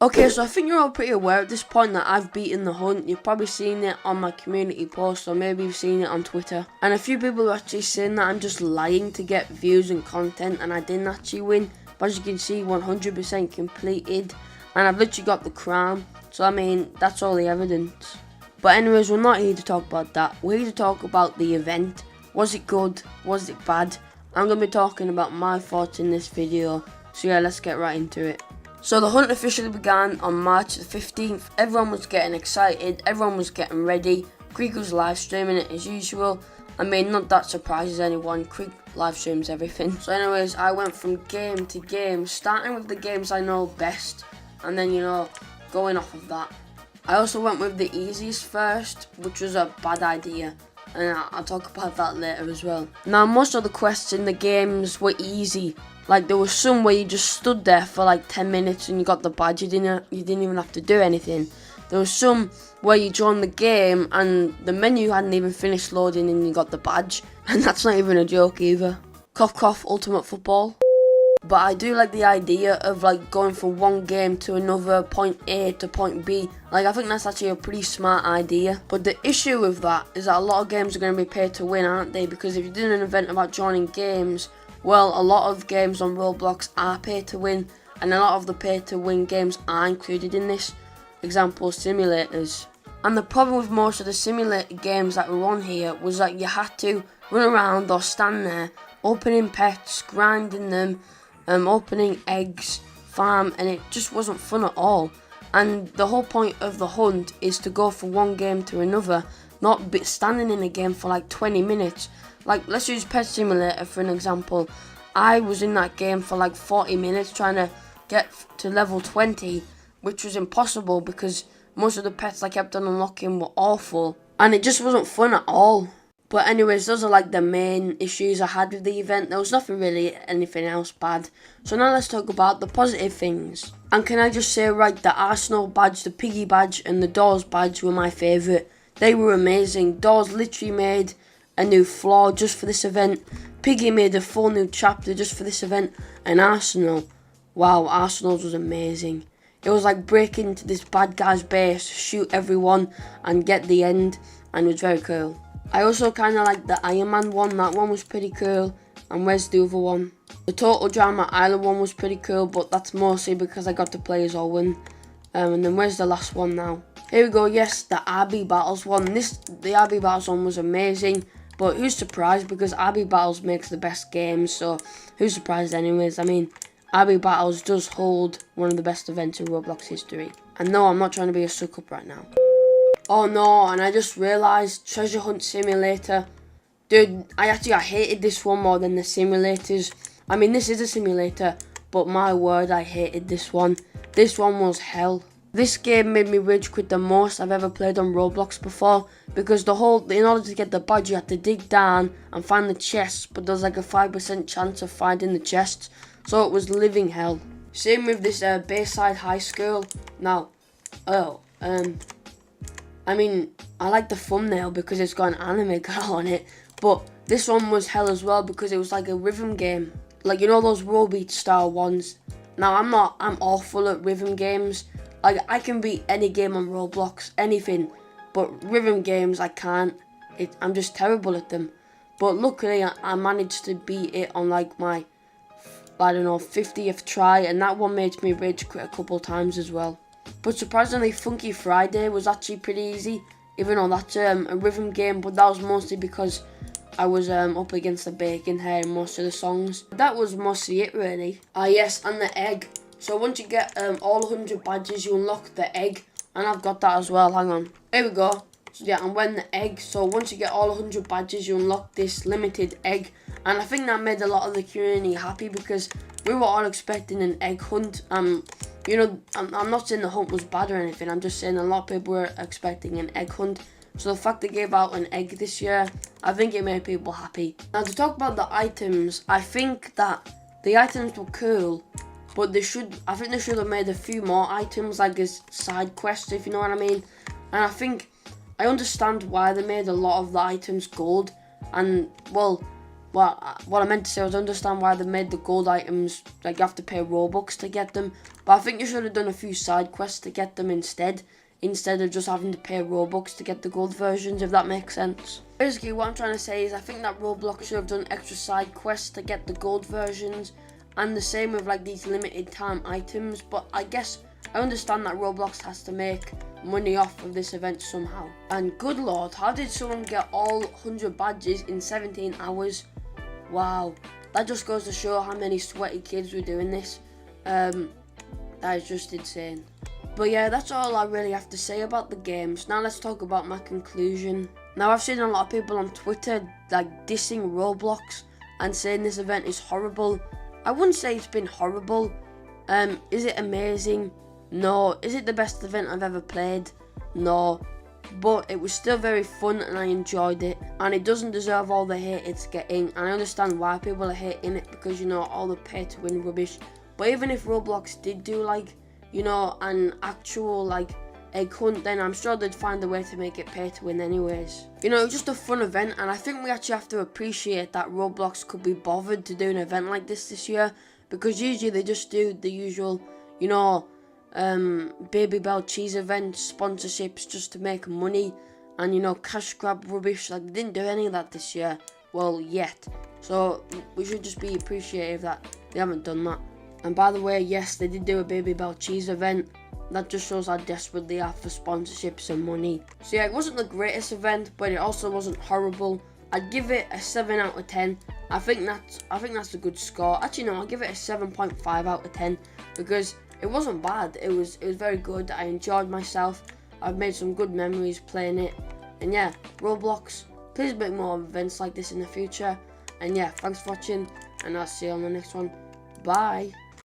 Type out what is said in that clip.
Okay, so I think you're all pretty aware at this point that I've beaten the hunt. You've probably seen it on my community post, or maybe you've seen it on Twitter. And a few people are actually saying that I'm just lying to get views and content, and I didn't actually win. But as you can see, 100% completed, and I've literally got the crown. So I mean, that's all the evidence. But anyways, we're not here to talk about that. We're here to talk about the event. Was it good? Was it bad? I'm going to be talking about my thoughts in this video. So yeah, let's get right into it. So the hunt officially began on March the 15th. Everyone was getting excited, everyone was getting ready. Krieg was live streaming it as usual. I mean, not that surprises anyone, Krieg live streams everything. So anyways, I went from game to game, starting with the games I know best, and then, going off of that. I also went with the easiest first, which was a bad idea, and I'll talk about that later as well. Now, most of the quests in the games were easy. Like, there was some where you just stood there for like 10 minutes and you got the badge. You didn't even have to do anything. There was some where you joined the game and the menu hadn't even finished loading and you got the badge. And that's not even a joke either. Cough cough, Ultimate Football. But I do like the idea of like going from one game to another, point A to point B. Like, I think that's actually a pretty smart idea. But the issue with that is that a lot of games are going to be paid to win, aren't they? Because if you did an event about joining games, well, a lot of games on Roblox are pay to win, and a lot of the pay to win games are included in this. Example, simulators. And the problem with most of the simulator games that were on here was that you had to run around or stand there, opening pets, grinding them, opening eggs, farm, and it just wasn't fun at all. And the whole point of the hunt is to go from one game to another, not be standing in a game for like 20 minutes. Like, let's use Pet Simulator for an example. I was in that game for like 40 minutes trying to get to level 20, which was impossible because most of the pets I kept on unlocking were awful. And it just wasn't fun at all. But anyways, those are like the main issues I had with the event. There was nothing really anything else bad. So now let's talk about the positive things. And can I just say, right, the Arsenal badge, the Piggy badge and the Doors badge were my favourite. They were amazing. Doors literally made a new floor just for this event. Piggy made a full new chapter just for this event. And Arsenal, wow, Arsenal's was amazing. It was like breaking into this bad guy's base, shoot everyone and get the end, and it was very cool. I also kind of like the Iron Man one, that one was pretty cool. And where's the other one? The Total Drama Island one was pretty cool, but that's mostly because I got to play as Owen. And then where's the last one now? Here we go, yes, the RB Battles one. The RB Battles one was amazing. But who's surprised, because RB Battles makes the best games, so who's surprised anyways? I mean, RB Battles does hold one of the best events in Roblox history. And no, I'm not trying to be a suck up right now. Oh no, and I just realised, Treasure Hunt Simulator. Dude, I hated this one more than the simulators. I mean, this is a simulator, but my word, I hated this one. This one was hell. This game made me rage quit the most I've ever played on Roblox before, because in order to get the badge you had to dig down and find the chests, but there's like a 5% chance of finding the chests, so it was living hell. Same with this Bayside High School. Now, I mean, I like the thumbnail because it's got an anime girl on it, but this one was hell as well because it was like a rhythm game. Like, you know those Robeat style ones? Now, I'm awful at rhythm games. Like, I can beat any game on Roblox, anything, but rhythm games, I can't. I'm just terrible at them. But luckily, I managed to beat it on like my, 50th try, and that one made me rage quit a couple times as well. But surprisingly, Funky Friday was actually pretty easy, even though that's a rhythm game, but that was mostly because I was up against the bacon hair in most of the songs. That was mostly it, really. Yes, and the egg. So once you get all 100 badges, you unlock the egg, and I've got that as well. Hang on. Here we go. So yeah, I'm wearing the egg. So once you get all 100 badges, you unlock this limited egg, and I think that made a lot of the community happy because we were all expecting an egg hunt. I'm not saying the hunt was bad or anything. I'm just saying a lot of people were expecting an egg hunt. So the fact they gave out an egg this year, I think it made people happy. Now, to talk about the items, I think that the items were cool, but I think they should have made a few more items, like as side quests, if you know what I mean. And I understand why they made a lot of the items gold. And well, But what I meant to say was, I understand why they made the gold items, like you have to pay Robux to get them. But I think you should have done a few side quests to get them instead of just having to pay Robux to get the gold versions, if that makes sense. Basically, what I'm trying to say is I think that Roblox should have done extra side quests to get the gold versions, and the same with like these limited time items. But I guess I understand that Roblox has to make money off of this event somehow. And good lord, how did someone get all 100 badges in 17 hours? Wow, that just goes to show how many sweaty kids were doing this. That is just insane. But yeah, that's all I really have to say about the games. Now let's talk about my conclusion. Now, I've seen a lot of people on Twitter like dissing Roblox and saying this event is horrible. I wouldn't say it's been horrible. Is it amazing? No. Is it the best event I've ever played? No. But it was still very fun and I enjoyed it, and it doesn't deserve all the hate it's getting. And I understand why people are hating it, because, you know, all the pay to win rubbish. But even if Roblox did do like, you know, an actual like egg hunt, then I'm sure they'd find a way to make it pay to win anyways. You know, it was just a fun event, and I think we actually have to appreciate that Roblox could be bothered to do an event like this year, because usually they just do the usual, you know, Baby Bell cheese events, sponsorships just to make money, and, you know, cash grab rubbish. Like, they didn't do any of that this year, well, yet. So we should just be appreciative that they haven't done that. And by the way, yes, they did do a Baby Bell cheese event. That just shows how desperate they are for sponsorships and money. So yeah, it wasn't the greatest event, but it also wasn't horrible. I'd give it a 7 out of 10. I think that's a good score. Actually, no, I'll give it a 7.5 out of 10 because it wasn't bad. It was very good. I enjoyed myself. I've made some good memories playing it. And yeah, Roblox, please make more events like this in the future. And yeah, thanks for watching, and I'll see you on the next one. Bye.